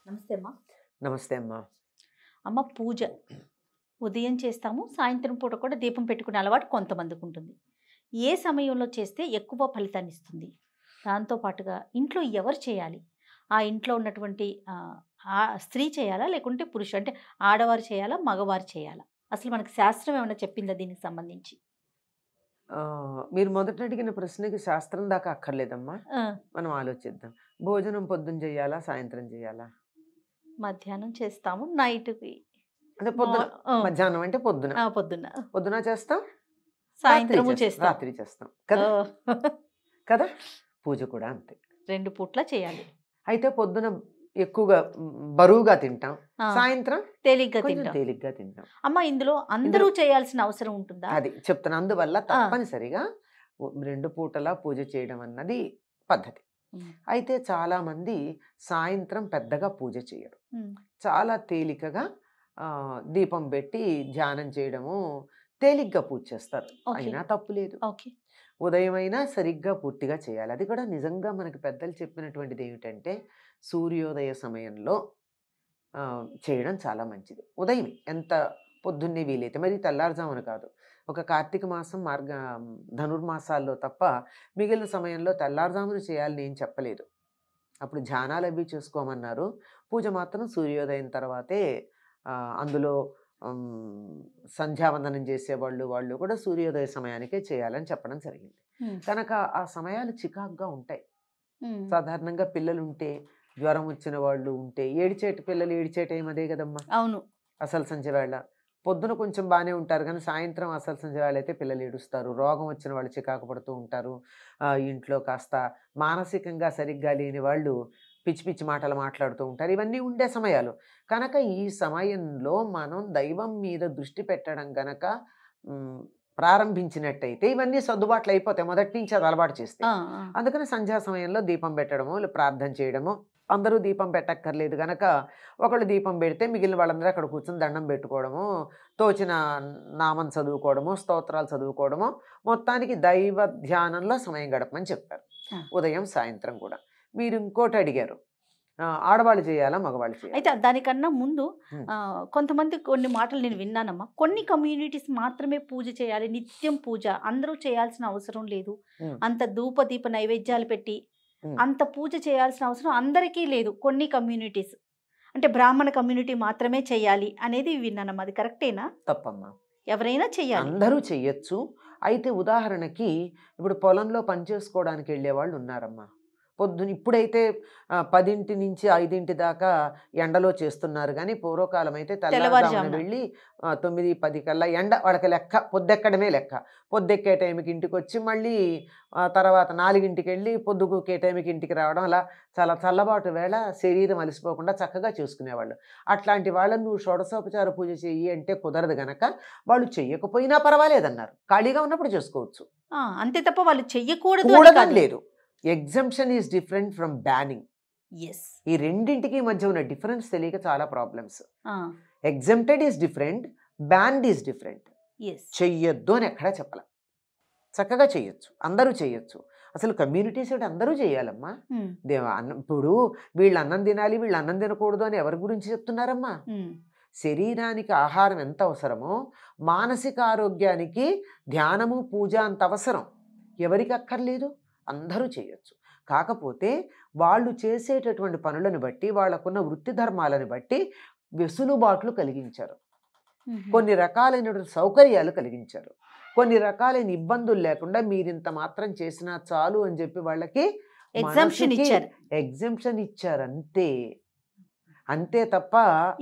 నమస్తే అమ్మా. నమస్తే అమ్మా. అమ్మ పూజ ఉదయం చేస్తాము, సాయంత్రం పూట కూడా దీపం పెట్టుకునే అలవాటు కొంతమందికి ఉంటుంది. ఏ సమయంలో చేస్తే ఎక్కువ ఫలితాన్ని ఇస్తుంది? దాంతో పాటుగా ఇంట్లో ఎవరు చేయాలి? ఆ ఇంట్లో ఉన్నటువంటి ఆ స్త్రీ చేయాలా, లేకుంటే పురుషుడు అంటే ఆడవారు చేయాలా, మగవారు చేయాలా? అసలు మనకి శాస్త్రం ఏమైనా చెప్పిందా దీనికి సంబంధించి? మీరు మొదట అడిగిన ప్రశ్నకి శాస్త్రం దాకా అక్కర్లేదమ్మా. ఆ, మనం ఆలోచిద్దాం. భోజనం పొద్దున చేయాలా, సాయంత్రం చేయాలా? మధ్యాహ్నం చేస్తాము, నైట్కి అంటే పొద్దున, మధ్యాహ్నం అంటే పొద్దున. పొద్దున్న పొద్దున చేస్తాం, సాయంత్రము చేస్తాం. రాత్రి చేస్తాం కదా. కదా, పూజ కూడా అంతే, 2 పూట్ల చేయాలి. అయితే పొద్దున ఎక్కువగా బరువుగా తింటాం, సాయంత్రం తేలిగ్గా కొంచెం తింటాం. తేలిగ్గా తింటాం. అమ్మ, ఇందులో అందరూ చేయాల్సిన అవసరం ఉంటుందా? అది చెప్తాను. అందువల్ల తప్పనిసరిగా 2 పూటలా పూజ చేయడం అన్నది పద్ధతి. అయితే చాలా మంది సాయంత్రం పెద్దగా పూజ చేయరు, చాలా తేలికగా దీపం పెట్టి ధ్యానం చేయడము, తేలిగ్గా పూజ చేస్తారు. అయినా తప్పు లేదు. ఉదయం అయినా సరిగ్గా పూర్తిగా చేయాలి. అది కూడా నిజంగా మనకి పెద్దలు చెప్పినటువంటిది ఏమిటంటే, సూర్యోదయ సమయంలో చేయడం చాలా మంచిది. ఉదయం ఎంత పొద్దున్నే వీలైతే, మరి తెల్లారుజామున కాదు. ఒక కార్తీక మాసం, ధనుర్మాసాల్లో తప్ప మిగిలిన సమయంలో తెల్లారుజామున చేయాలని ఏం చెప్పలేదు. అప్పుడు ధ్యానాలు అవి చేసుకోమన్నారు. పూజ మాత్రం సూర్యోదయం తర్వాతే. అందులో సంధ్యావందనం చేసేవాళ్ళు వాళ్ళు కూడా సూర్యోదయ సమయానికే చేయాలని చెప్పడం జరిగింది. కనుక ఆ సమయాలు చికాకుగా ఉంటాయి. సాధారణంగా పిల్లలు ఉంటే, జ్వరం వచ్చిన వాళ్ళు ఉంటే, పిల్లలు ఏడిచే టైం అదే కదమ్మా. అవును, అసలు సంధ్య వేళ. పొద్దున కొంచెం బాగానే ఉంటారు, కానీ సాయంత్రం అసలు సంధ్య వేళ అయితే పిల్లలు ఏడుస్తారు. రోగం వచ్చిన వాళ్ళు చికాకు పడుతూ ఉంటారు. ఇంట్లో కాస్త మానసికంగా సరిగ్గా లేని వాళ్ళు పిచ్చి పిచ్చి మాటలు మాట్లాడుతూ ఉంటారు. ఇవన్నీ ఉండే సమయాలు. కనుక ఈ సమయంలో మనం దైవం మీద దృష్టి పెట్టడం గనక ప్రారంభించినట్టయితే ఇవన్నీ సర్దుబాట్లు అయిపోతాయి, మొదటి నుంచి అది అలవాటు చేస్తే. అందుకని సంధ్యా సమయంలో దీపం పెట్టడము, ప్రార్థన చేయడము. అందరూ దీపం పెట్టక్కర్లేదు గనక ఒకళ్ళు దీపం పెడితే మిగిలిన వాళ్ళందరూ అక్కడ కూర్చొని దండం పెట్టుకోవడము, తోచిన నామం చదువుకోవడము, స్తోత్రాలు చదువుకోవడము, మొత్తానికి దైవ ధ్యానంలో సమయం గడపమని చెప్పారు, ఉదయం సాయంత్రం కూడా. మీరు ఇంకోటి అడిగారు, ఆడవాళ్ళు చేయాలా, మగవాళ్ళు చేయాలి? అయితే దానికన్నా ముందు కొంతమంది కొన్ని మాటలు నేను విన్నానమ్మా. కొన్ని కమ్యూనిటీస్ మాత్రమే పూజ చేయాలి, నిత్యం పూజ, అందరూ చేయాల్సిన అవసరం లేదు, అంత ధూప దీప నైవేద్యాలు పెట్టి అంత పూజ చేయాల్సిన అవసరం అందరికీ లేదు, కొన్ని కమ్యూనిటీస్ అంటే బ్రాహ్మణ కమ్యూనిటీ మాత్రమే చేయాలి అనేది విన్నానమ్మా. అది కరెక్టేనా? తప్పమ్మా, ఎవరైనా చెయ్యాలి, అందరూ చెయ్యొచ్చు. అయితే ఉదాహరణకి ఇప్పుడు పొలంలో పనిచేసుకోవడానికి వెళ్ళే వాళ్ళు ఉన్నారమ్మా. పొద్దున ఇప్పుడైతే 10 నుంచి 5 దాకా ఎండలో చేస్తున్నారు, కానీ పూర్వకాలం అయితే తెల్లవారుజామున వెళ్ళి 9-10 కల్లా ఎండ వాళ్ళకి లెక్క, పొద్దెక్కడమే లెక్క. పొద్దెక్కే టైంకి ఇంటికి వచ్చి మళ్ళీ తర్వాత 4ంటికి వెళ్ళి పొద్దుకే టైంకి ఇంటికి రావడం, అలా చాలా చల్లబాటు వేళ శరీరం అలసిపోకుండా చక్కగా చేసుకునేవాళ్ళు. అట్లాంటి వాళ్ళని నువ్వు షోడశోపచార పూజ చెయ్యి అంటే కుదరదు గనక వాళ్ళు చెయ్యకపోయినా పర్వాలేదన్నారు, ఖాళీగా ఉన్నప్పుడు చేసుకోవచ్చు. అంతే తప్ప వాళ్ళు చెయ్యకూడదు లేదు. Assumption is different from banning. ఈ రెండింటికి మధ్య ఉన్న డిఫరెన్స్ తెలియక చాలా problems. Exempted is different, banned is different. చెయ్యొద్దు అని ఎక్కడా చెప్పాల, చక్కగా చెయ్యొచ్చు, అందరూ చెయ్యొచ్చు. అసలు కమ్యూనిటీస్ అంటే అందరూ చేయాలమ్మా. ఇప్పుడు వీళ్ళు అన్నం తినాలి, వీళ్ళు అన్నం తినకూడదు అని ఎవరి గురించి చెప్తున్నారమ్మా? శరీరానికి ఆహారం ఎంత అవసరమో మానసిక ఆరోగ్యానికి ధ్యానము, పూజ అంత అవసరం. ఎవరికి అక్కర్లేదు? అందరూ చేయొచ్చు. కాకపోతే వాళ్ళు చేసేటటువంటి పనులను బట్టి, వాళ్ళకున్న వృత్తి ధర్మాలను బట్టి వెసులుబాట్లు కలిగించారు, కొన్ని రకాలైనటువంటి సౌకర్యాలు కలిగించారు, కొన్ని రకాలైన ఇబ్బందులు లేకుండా మీరింత మాత్రం చేసినా చాలు అని చెప్పి వాళ్ళకి ఎగ్జంప్షన్ ఇచ్చారు. అంతే తప్ప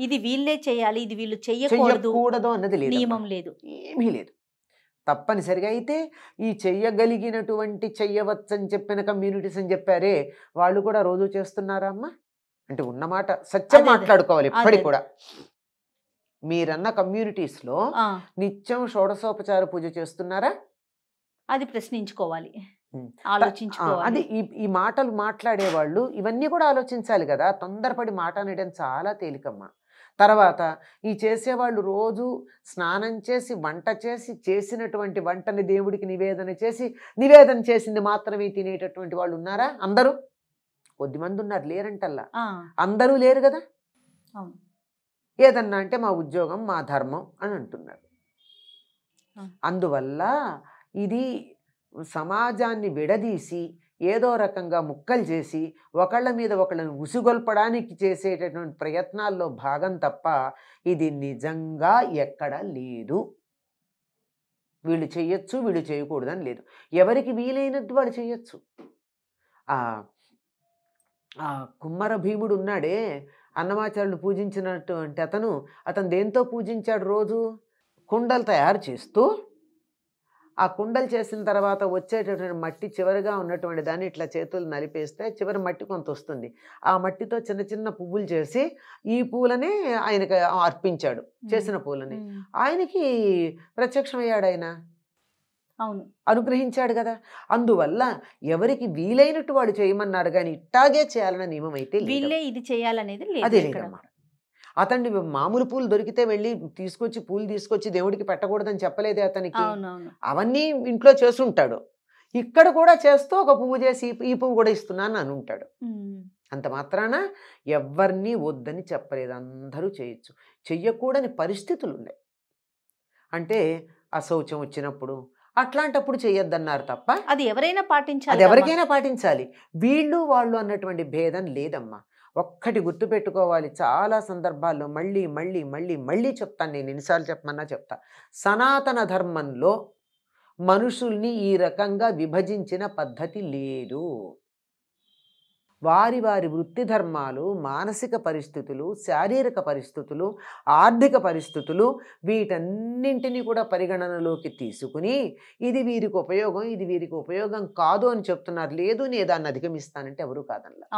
ఇది వీళ్ళే చేయాలి, ఇది వీళ్ళు చేయకూడదు అన్నది లేదు, నియమం లేదు, ఏమీ లేదు. తప్పనిసరిగా అయితే ఈ చెయ్యగలిగినటువంటి చెయ్యవచ్చని చెప్పిన కమ్యూనిటీస్ అని చెప్పారే, వాళ్ళు కూడా రోజు చేస్తున్నారా అమ్మా? అంటే ఉన్నమాట సత్యం మాట్లాడుకోవాలి ఎప్పటికి కూడా. మీరన్న కమ్యూనిటీస్లో నిత్యం షోడశోపచార పూజ చేస్తున్నారా? అది ప్రశ్నించుకోవాలి, ఆలోచించుకోవాలి. అది ఈ మాటలు మాట్లాడేవాళ్ళు ఇవన్నీ కూడా ఆలోచించాలి కదా. తొందరపడి మాట అనడం చాలా తేలికమ్మా. తర్వాత ఈ చేసేవాళ్ళు రోజు స్నానం చేసి, వంట చేసి, చేసినటువంటి వంటని దేవుడికి నివేదన చేసి, నివేదన చేసింది మాత్రమే తినేటటువంటి వాళ్ళు ఉన్నారా? అందరూ కొద్దిమంది ఉన్నారు, లేరంటల్లా అందరూ లేరు కదా. ఏదన్నా అంటే మా ఉద్యోగం, మా ధర్మం అని అంటున్నారు. అందువల్ల ఇది సమాజాన్ని విడదీసి ఏదో రకంగా ముక్కలు చేసి ఒకళ్ళ మీద ఒకళ్ళని ఉసిగొల్పడానికి చేసేటటువంటి ప్రయత్నాల్లో భాగం తప్ప ఇది నిజంగా ఎక్కడా లేదు. వీళ్ళు చెయ్యొచ్చు, వీళ్ళు చేయకూడదని లేదు. ఎవరికి వీలైనట్టు వాళ్ళు చేయొచ్చు. కుమ్మర భీముడు ఉన్నాడే, అన్నమాచార్యులు పూజించినటువంటి అతను దేంతో పూజించాడు? రోజు కుండలు తయారు చేస్తూ ఆ కుండలు చేసిన తర్వాత వచ్చేటటువంటి మట్టి చివరిగా ఉన్నటువంటి దాన్ని ఇట్లా చేతులు నలిపేస్తే చివరి మట్టి కొంత వస్తుంది. ఆ మట్టితో చిన్న చిన్న పువ్వులు చేసి ఈ పూలని ఆయనకి అర్పించాడు. చేసిన పూలని ఆయనకి ప్రత్యక్షమయ్యాడు. ఆయన అనుగ్రహించాడు కదా. అందువల్ల ఎవరికి వీలైనట్టు వాడు చేయమన్నారు కానీ ఇట్టాగే చేయాలన్న నియమం అయితే ఇది చేయాలనేది అదే లేదమ్మా. అతన్ని మామూలు పూలు దొరికితే వెళ్ళి పూలు తీసుకొచ్చి దేవుడికి పెట్టకూడదని చెప్పలేదే అతనికి. అవన్నీ ఇంట్లో చేస్తుంటాడు. ఇక్కడ కూడా చేస్తూ ఒక పువ్వు చేసి ఈ పువ్వు కూడా ఇస్తున్నాను అని ఉంటాడు. అంత మాత్రాన ఎవరిని వద్దని చెప్పలేదు. అందరూ చేయొచ్చు. చెయ్యకూడని పరిస్థితులు ఉన్నాయి. అంటే అశౌచం వచ్చినప్పుడు అట్లాంటప్పుడు చెయ్యొద్దన్నారు తప్ప అది ఎవరైనా పాటించాలి. అది ఎవరికైనా పాటించాలి. వీళ్ళు వాళ్ళు అన్నటువంటి భేదం లేదమ్మా. ఒక్కటి గుర్తుపెట్టుకోవాలి. చాలా సందర్భాల్లో మళ్ళీ మళ్ళీ మళ్ళీ మళ్ళీ చెప్తాను. నేను ఎన్నిసార్లు చెప్పమన్నా చెప్తా. సనాతన ధర్మంలో మనుషుల్ని ఈ రకంగా విభజించిన పద్ధతి లేదు. వారి వారి వృత్తి ధర్మాలు, మానసిక పరిస్థితులు, శారీరక పరిస్థితులు, ఆర్థిక పరిస్థితులు వీటన్నింటినీ కూడా పరిగణనలోకి తీసుకుని ఇది వీరికి ఉపయోగం, ఇది వీరికి ఉపయోగం కాదు అని చెప్తున్నారు. లేదు నేను దాన్ని అధిగమిస్తానంటే ఎవరు కాదనలా.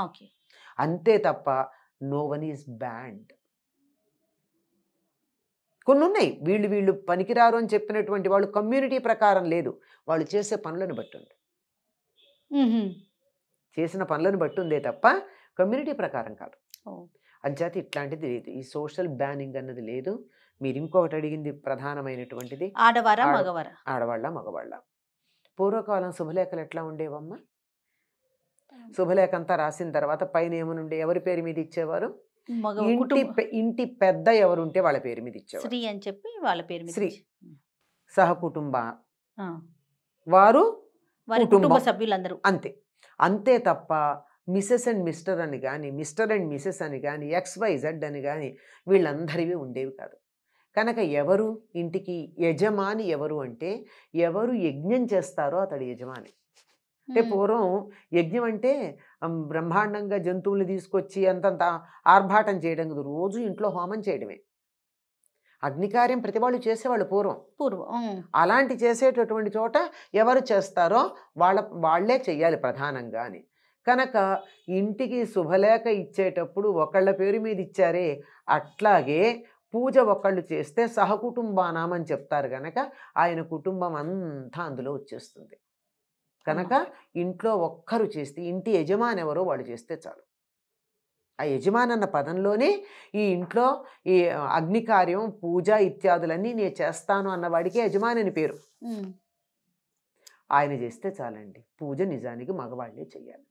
అంతే తప్ప నో వన్ ఈజ్ బ్యాండ్. కొన్ని ఉన్నాయి వీళ్ళు పనికిరారు అని చెప్పినటువంటి వాళ్ళు కమ్యూనిటీ ప్రకారం లేదు, వాళ్ళు చేసే పనులను బట్టి ఉంది. చేసిన పనులను బట్టి ఉందే తప్ప కమ్యూనిటీ ప్రకారం కాదు. అంచేత ఇట్లాంటిది లేదు. ఈ సోషల్ బ్యానింగ్ అన్నది లేదు. మీరు ఇంకొకటి అడిగింది ప్రధానమైనటువంటిది, ఆడవాళ్ళ మగవాళ్ళ. పూర్వకాలం శుభలేఖలు ఎట్లా ఉండేవమ్మా? శుభలేఖ అంతా రాసిన తర్వాత పైన ఏమనుండే, ఎవరి పేరు మీద ఇచ్చేవారు? ఇంటి పెద్ద ఎవరుంటే వాళ్ళ పేరు మీద ఇచ్చేవారు. శ్రీ అని చెప్పి వాళ్ళ పేరు మీద శ్రీ సహకుటుంబ వారు కుటుంబ సభ్యులందరూ అంతే. అంతే తప్ప మిసెస్ అండ్ మిస్టర్ అని కానీ, మిస్టర్ అండ్ మిసెస్ అని కానీ, XYZ అని కానీ వీళ్ళందరివి ఉండేవి కాదు. కనుక ఎవరు ఇంటికి యజమాని ఎవరు అంటే ఎవరు యజ్ఞం చేస్తారో అతడు యజమాని. అంటే పూర్వం యజ్ఞం అంటే బ్రహ్మాండంగా జంతువులు తీసుకొచ్చి అంతంత ఆర్భాటం చేయడం కాదు. రోజు ఇంట్లో హోమం చేయడమే. అగ్నికార్యం ప్రతి వాళ్ళు చేసేవాళ్ళు పూర్వం. అలాంటి చేసేటటువంటి చోట ఎవరు చేస్తారో వాళ్ళే చెయ్యాలి ప్రధానంగా అని. కనుక ఇంటికి శుభలేఖ ఇచ్చేటప్పుడు ఒకళ్ళ పేరు మీద ఇచ్చారే, అట్లాగే పూజ ఒకళ్ళు చేస్తే సహకుటుంబానాం అని చెప్తారు. కనుక ఆయన కుటుంబం అంతా అందులో వచ్చేస్తుంది. కనుక ఇంట్లో ఒక్కరు చేస్తే, ఇంటి యజమాని ఎవరో వాళ్ళు చేస్తే చాలు. ఆ యజమాని అన్న పదంలోనే ఈ ఇంట్లో ఈ అగ్నికార్యం, పూజ ఇత్యాదులన్నీ నేను చేస్తాను అన్నవాడికి యజమాని అని పేరు. ఆయన చేస్తే చాలండి. పూజ నిజానికి మగవాళ్ళే చెయ్యాలి.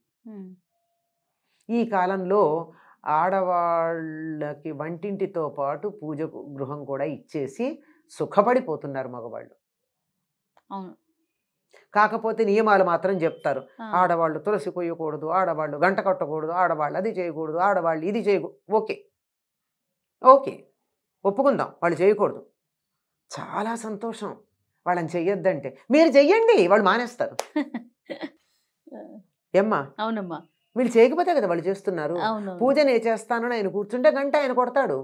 ఈ కాలంలో ఆడవాళ్ళకి వంటింటితో పాటు పూజ గృహం కూడా ఇచ్చేసి సుఖపడిపోతున్నారు మగవాళ్ళు. కాకపోతే నియమాలు మాత్రం చెప్తారు. ఆడవాళ్ళు తులసి కొయ్యకూడదు, ఆడవాళ్ళు గంట కట్టకూడదు, ఆడవాళ్ళు అది చేయకూడదు, ఆడవాళ్ళు ఇది చేయకూడదు. ఓకే ఒప్పుకుందాం, వాళ్ళు చేయకూడదు. చాలా సంతోషం. వాళ్ళని చెయ్యొద్దంటే మీరు చెయ్యండి, వాళ్ళు మానేస్తారు. ఏమ్మా? అవునమ్మా. వీళ్ళు చేయకపోతే కదా వాళ్ళు చేస్తున్నారు. పూజ నేను చేస్తానని ఆయన కూర్చుంటే గంట ఆయన కొడతాడు.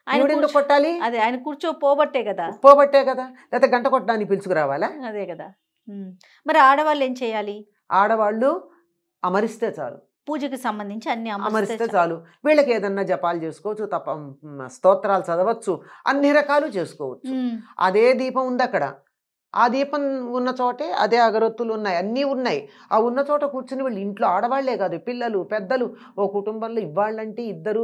ఎందుకు కొట్టాలి? అదే ఆయన పోబట్టే కదా. లేకపోతే గంట కొట్టడానికి పిలుచుకురావాలా? అదే కదా. మరి ఆడవాళ్ళు ఏం చేయాలి? ఆడవాళ్ళు అమరిస్తే చాలు. పూజకి సంబంధించి అన్ని అమరిస్తే చాలు. వీళ్ళకి ఏదన్నా జపాలు చేసుకోవచ్చు, తప్ప స్తోత్రాలు చదవచ్చు, అన్ని రకాలు చేసుకోవచ్చు. అదే దీపం ఉంది అక్కడ. ఆ దీపం ఉన్న చోటే అదే అగరొత్తులు ఉన్నాయి, అన్నీ ఉన్నాయి. ఆ ఉన్న చోట కూర్చుని వీళ్ళు ఇంట్లో ఆడవాళ్లే కాదు, పిల్లలు పెద్దలు, ఓ కుటుంబంలో ఇవ్వాళ్ళంటే ఇద్దరు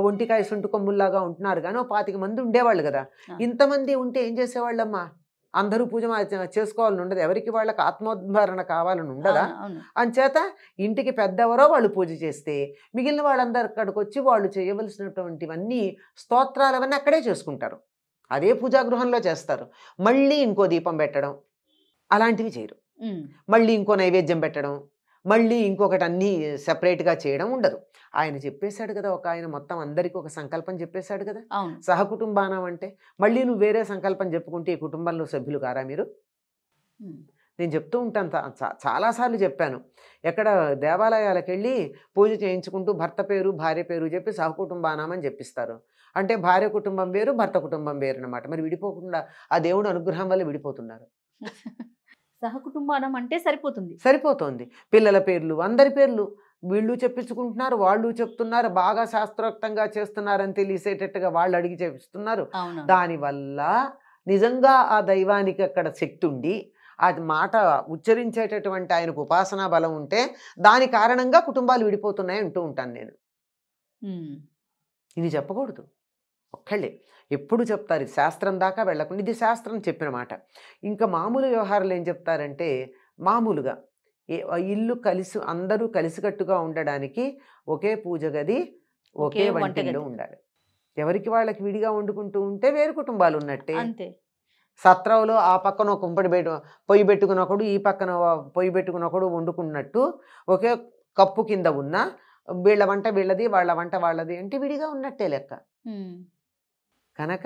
ఒంటికాయ సొంటు కొమ్ముల్లాగా ఉంటున్నారు కానీ 25 మంది ఉండేవాళ్ళు కదా. ఇంతమంది ఉంటే ఏం చేసేవాళ్ళమ్మా? అందరూ పూజ చేసుకోవాలని ఉండదు, ఎవరికి వాళ్ళకి ఆత్మోద్ధారణ కావాలని ఉండదా? అంచేత ఇంటికి పెద్దెవరో వాళ్ళు పూజ చేస్తే మిగిలిన వాళ్ళందరూ అక్కడికి వచ్చి వాళ్ళు చేయవలసినటువంటివన్నీ స్తోత్రాలు అవన్నీ అక్కడే చేసుకుంటారు, అదే పూజాగృహంలో చేస్తారు. మళ్ళీ ఇంకో దీపం పెట్టడం అలాంటివి చేయరు, మళ్ళీ ఇంకో నైవేద్యం పెట్టడం, మళ్ళీ ఇంకొకటి అన్నీ సెపరేట్గా చేయడం ఉండదు. ఆయన చెప్పేశాడు కదా, ఒక ఆయన మొత్తం అందరికీ ఒక సంకల్పం చెప్పేశాడు కదా, సహకుటుంబానం అంటే. మళ్ళీ నువ్వు వేరే సంకల్పం చెప్పుకుంటే ఈ కుటుంబంలో సభ్యులు కారా మీరు? నేను చెప్తూ ఉంటాను, చాలాసార్లు చెప్పాను. ఎక్కడ దేవాలయాలకు వెళ్ళి పూజ చేయించుకుంటూ భర్త పేరు భార్య పేరు చెప్పి సహకుటుంబానం అని చెప్పిస్తారు. అంటే భార్య కుటుంబం వేరు భర్త కుటుంబం వేరు అన్నమాట. మరి విడిపోకుండా ఆ దేవుడు అనుగ్రహం వల్ల విడిపోతున్నారు. సహకుటుంబానం అంటే సరిపోతుంది. పిల్లల పేర్లు అందరి పేర్లు వీళ్ళు చెప్పించుకుంటున్నారు, వాళ్ళు చెప్తున్నారు, బాగా శాస్త్రోక్తంగా చేస్తున్నారని తెలిసేటట్టుగా వాళ్ళు అడిగి చేపిస్తున్నారు. దానివల్ల నిజంగా ఆ దైవానికి అక్కడ శక్తి ఉండి ఆ మాట ఉచ్చరించేటటువంటి ఆయనకు ఉపాసనా బలం ఉంటే దాని కారణంగా కుటుంబాలు విడిపోతున్నాయి అంటూ ఉంటాను నేను. ఇది చెప్పకూడదు, ఒక్కళ్ళే ఎప్పుడు చెప్తారు, ఇది శాస్త్రం దాకా వెళ్ళకుండా, ఇది శాస్త్రం చెప్పిన మాట. ఇంకా మామూలు వ్యవహారాలు ఏం చెప్తారంటే, మామూలుగా ఇల్లు కలిసి అందరూ కలిసికట్టుగా ఉండడానికి ఒకే పూజ గది ఒకే వంటిల్లు ఉండాలి. ఎవరికి వాళ్ళకి విడిగా వండుకుంటూ ఉంటే వేరు కుటుంబాలు ఉన్నట్టే. సత్రంలో ఆ పక్కన ఒక పొయ్యి పెట్టుకున్నప్పుడు ఈ పక్కన పొయ్యి పెట్టుకున్నప్పుడు వండుకున్నట్టు ఒకే కప్పు కింద ఉన్న వీళ్ళ వంట వీళ్ళది వాళ్ళ వంట వాళ్ళది అంటే విడిగా ఉన్నట్టే లెక్క. కనుక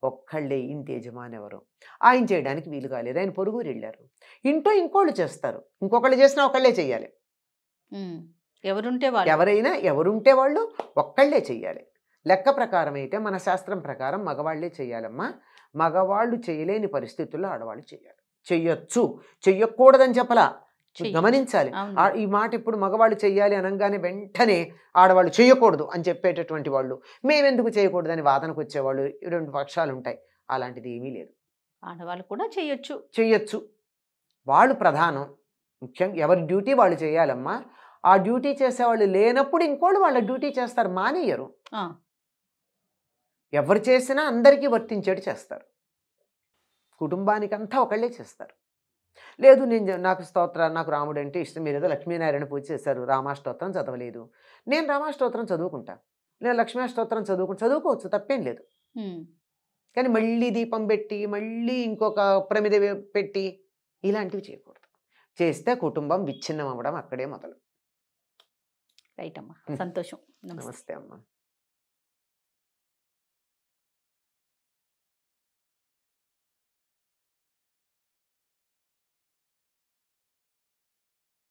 ఒక్కళ్ళే ఇంటి యజమాని ఎవరు, ఆయన చేయడానికి వీలు కాలేదు, ఆయన పొరుగురు వెళ్ళారు, ఇంట్లో ఇంకోళ్ళు చేస్తారు, ఇంకొకళ్ళు చేసినా ఒకళ్ళే చెయ్యాలి. ఎవరైనా ఎవరుంటే వాళ్ళు ఒక్కళ్ళే చెయ్యాలి. లెక్క ప్రకారం అయితే మన శాస్త్రం ప్రకారం మగవాళ్లే చెయ్యాలమ్మా. మగవాళ్ళు చేయలేని పరిస్థితుల్లో ఆడవాళ్ళు చేయాలి. చెయ్యొచ్చు, చెయ్యకూడదని చెప్పలా, గమనించాలి. ఈ మాట ఇప్పుడు మగవాళ్ళు చెయ్యాలి అనగానే వెంటనే ఆడవాళ్ళు చేయకూడదు అని చెప్పేటటువంటి వాళ్ళు, మేమెందుకు చేయకూడదని వాదనకు వచ్చేవాళ్ళు, రెండు పక్షాలు ఉంటాయి. అలాంటిది ఏమీ లేదు, ఆడవాళ్ళు కూడా చెయ్యొచ్చు. వాళ్ళు ప్రధానం, ముఖ్యంగా ఎవరి డ్యూటీ వాళ్ళు చేయాలమ్మా. ఆ డ్యూటీ చేసేవాళ్ళు లేనప్పుడు ఇంకోళ్ళు వాళ్ళ డ్యూటీ చేస్తారు, మానేయరు. ఎవరు చేసినా అందరికీ వర్తించేటి చేస్తారు, కుటుంబానికంతా ఒకళ్ళే చేస్తారు. లేదు నాకు రాముడు అంటే ఇష్టం, మీరు ఏదో లక్ష్మీనారాయణ పూజ చేశారు, రామాష్టోత్రం చదవలేదు, నేను రామాష్టోత్రం చదువుకుంటా, నేను లక్ష్మీష్టోత్రం చదువుకోవచ్చు, తప్పేం లేదు. కానీ మళ్ళీ దీపం పెట్టి మళ్ళీ ఇంకొక ప్రమిద పెట్టి ఇలాంటివి చేయకూడదు. చేస్తే కుటుంబం విచ్ఛిన్నం అవ్వడం అక్కడే మొదలు. రైట్ అమ్మా, సంతోషం. నమస్తే అమ్మా.